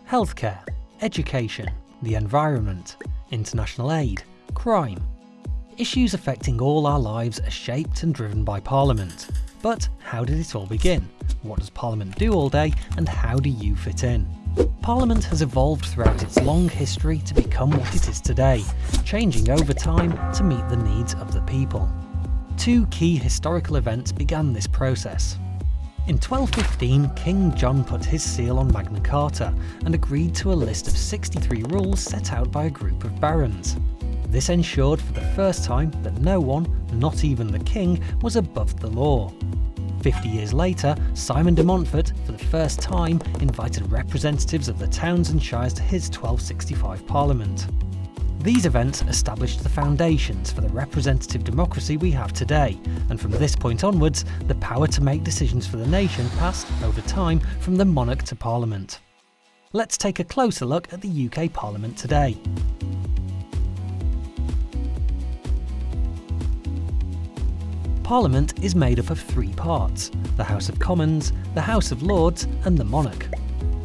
healthcare, education, the environment, international aid, crime. Issues affecting all our lives are shaped and driven by Parliament. But how did it all begin? What does Parliament do all day, and how do you fit in? Parliament has evolved throughout its long history to become what it is today, changing over time to meet the needs of the people. Two key historical events began this process. In 1215, King John put his seal on Magna Carta and agreed to a list of 63 rules set out by a group of barons. This ensured for the first time that no one, not even the king, was above the law. 50 years later, Simon de Montfort, for the first time, invited representatives of the towns and shires to his 1265 Parliament. These events established the foundations for the representative democracy we have today, and from this point onwards, the power to make decisions for the nation passed, over time, from the monarch to Parliament. Let's take a closer look at the UK Parliament today. Parliament is made up of three parts: the House of Commons, the House of Lords and the Monarch.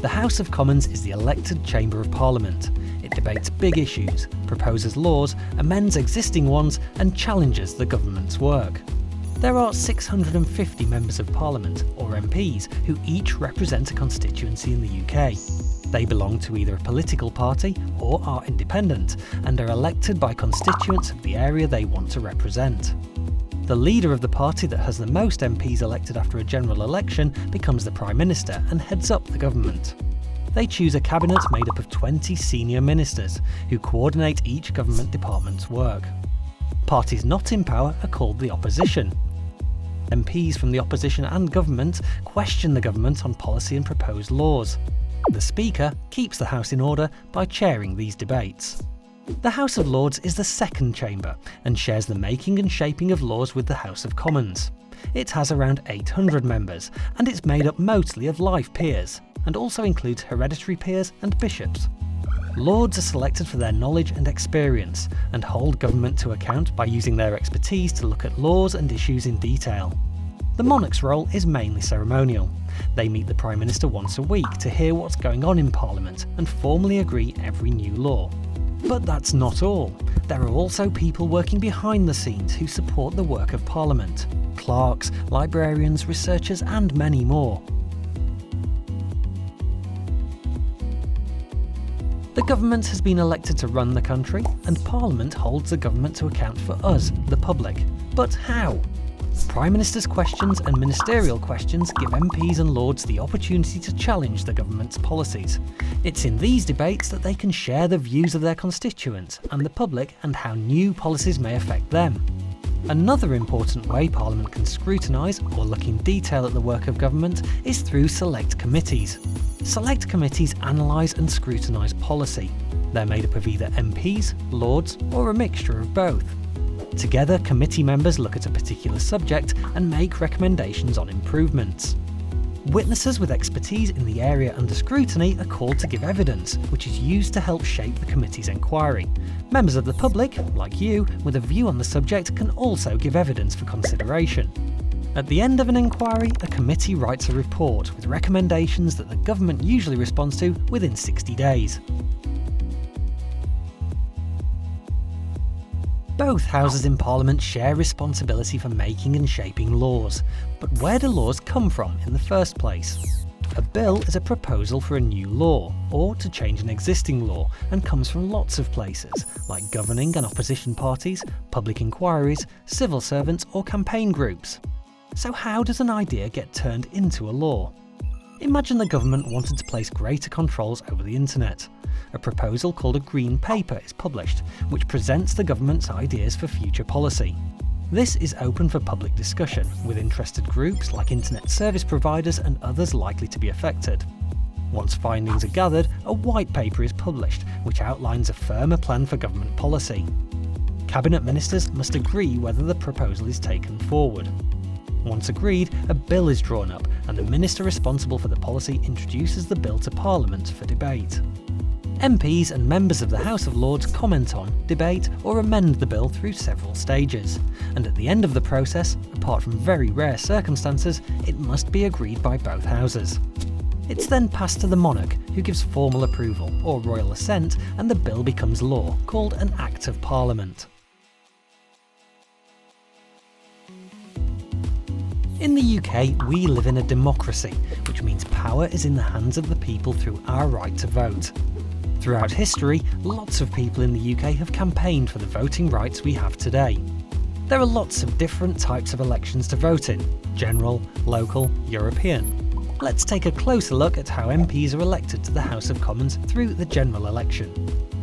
The House of Commons is the elected chamber of Parliament. It debates big issues, proposes laws, amends existing ones and challenges the government's work. There are 650 members of Parliament, or MPs, who each represent a constituency in the UK. They belong to either a political party or are independent and are elected by constituents of the area they want to represent. The leader of the party that has the most MPs elected after a general election becomes the Prime Minister and heads up the government. They choose a cabinet made up of 20 senior ministers, who coordinate each government department's work. Parties not in power are called the opposition. MPs from the opposition and government question the government on policy and proposed laws. The Speaker keeps the House in order by chairing these debates. The House of Lords is the second chamber and shares the making and shaping of laws with the House of Commons. It has around 800 members and it's made up mostly of life peers, and also includes hereditary peers and bishops. Lords are selected for their knowledge and experience and hold government to account by using their expertise to look at laws and issues in detail. The monarch's role is mainly ceremonial. They meet the Prime Minister once a week to hear what's going on in Parliament and formally agree every new law. But that's not all. There are also people working behind the scenes who support the work of Parliament: clerks, librarians, researchers and many more. The government has been elected to run the country, and Parliament holds the government to account for us, the public. But how? Prime Minister's questions and ministerial questions give MPs and Lords the opportunity to challenge the government's policies. It's in these debates that they can share the views of their constituents and the public and how new policies may affect them. Another important way Parliament can scrutinise or look in detail at the work of government is through select committees. Select committees analyse and scrutinise policy. They're made up of either MPs, Lords or a mixture of both. Together, committee members look at a particular subject and make recommendations on improvements. Witnesses with expertise in the area under scrutiny are called to give evidence, which is used to help shape the committee's inquiry. Members of the public, like you, with a view on the subject can also give evidence for consideration. At the end of an inquiry, a committee writes a report with recommendations that the government usually responds to within 60 days. Both houses in Parliament share responsibility for making and shaping laws, but where do laws come from in the first place? A bill is a proposal for a new law, or to change an existing law, and comes from lots of places, like governing and opposition parties, public inquiries, civil servants or campaign groups. So how does an idea get turned into a law? Imagine the government wanted to place greater controls over the internet. A proposal called a Green Paper is published, which presents the government's ideas for future policy. This is open for public discussion, with interested groups like internet service providers and others likely to be affected. Once findings are gathered, a white paper is published, which outlines a firmer plan for government policy. Cabinet ministers must agree whether the proposal is taken forward. Once agreed, a bill is drawn up, and the minister responsible for the policy introduces the bill to Parliament for debate. MPs and members of the House of Lords comment on, debate or amend the bill through several stages, and at the end of the process, apart from very rare circumstances, it must be agreed by both houses. It's then passed to the monarch, who gives formal approval, or royal assent, and the bill becomes law, called an Act of Parliament. In the UK, we live in a democracy, which means power is in the hands of the people through our right to vote. Throughout history, lots of people in the UK have campaigned for the voting rights we have today. There are lots of different types of elections to vote in: general, local, European. Let's take a closer look at how MPs are elected to the House of Commons through the general election.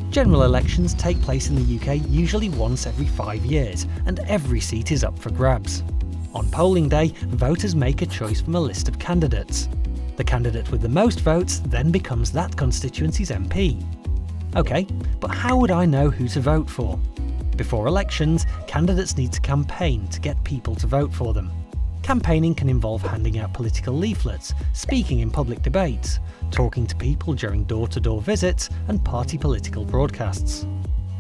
General elections take place in the UK usually once every 5 years, and every seat is up for grabs. On polling day, voters make a choice from a list of candidates. The candidate with the most votes then becomes that constituency's MP. OK, but how would I know who to vote for? Before elections, candidates need to campaign to get people to vote for them. Campaigning can involve handing out political leaflets, speaking in public debates, talking to people during door-to-door visits, and party political broadcasts.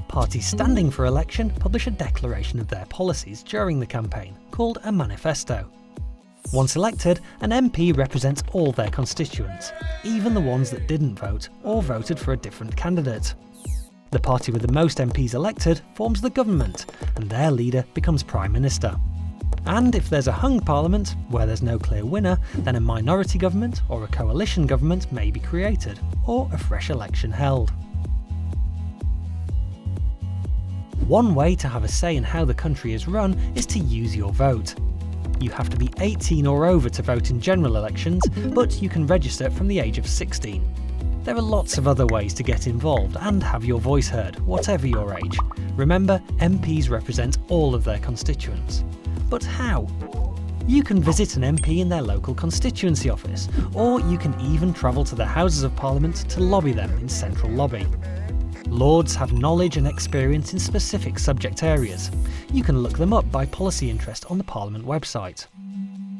Parties standing for election publish a declaration of their policies during the campaign, called a manifesto. Once elected, an MP represents all their constituents, even the ones that didn't vote or voted for a different candidate. The party with the most MPs elected forms the government, and their leader becomes Prime Minister. And if there's a hung parliament, where there's no clear winner, then a minority government or a coalition government may be created, or a fresh election held. One way to have a say in how the country is run is to use your vote. You have to be 18 or over to vote in general elections, but you can register from the age of 16. There are lots of other ways to get involved and have your voice heard, whatever your age. Remember, MPs represent all of their constituents. But how? You can visit an MP in their local constituency office, or you can even travel to the Houses of Parliament to lobby them in Central Lobby. Lords have knowledge and experience in specific subject areas. You can look them up by policy interest on the Parliament website.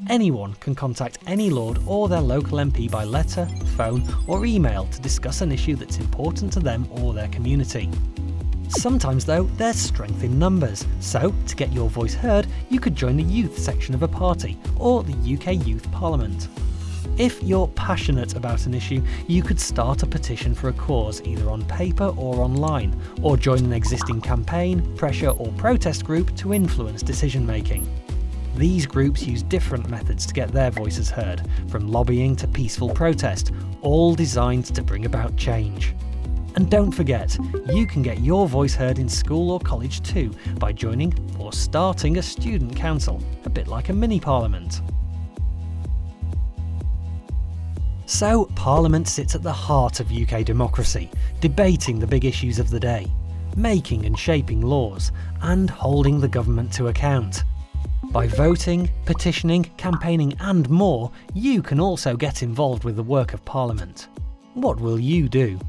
Anyone can contact any Lord or their local MP by letter, phone or email to discuss an issue that's important to them or their community. Sometimes though, there's strength in numbers, so to get your voice heard, you could join the youth section of a party or the UK Youth Parliament. If you're passionate about an issue, you could start a petition for a cause either on paper or online, or join an existing campaign, pressure or protest group to influence decision making. These groups use different methods to get their voices heard, from lobbying to peaceful protest, all designed to bring about change. And don't forget, you can get your voice heard in school or college too by joining or starting a student council, a bit like a mini parliament. So, Parliament sits at the heart of UK democracy, debating the big issues of the day, making and shaping laws, and holding the government to account. By voting, petitioning, campaigning and more, you can also get involved with the work of Parliament. What will you do?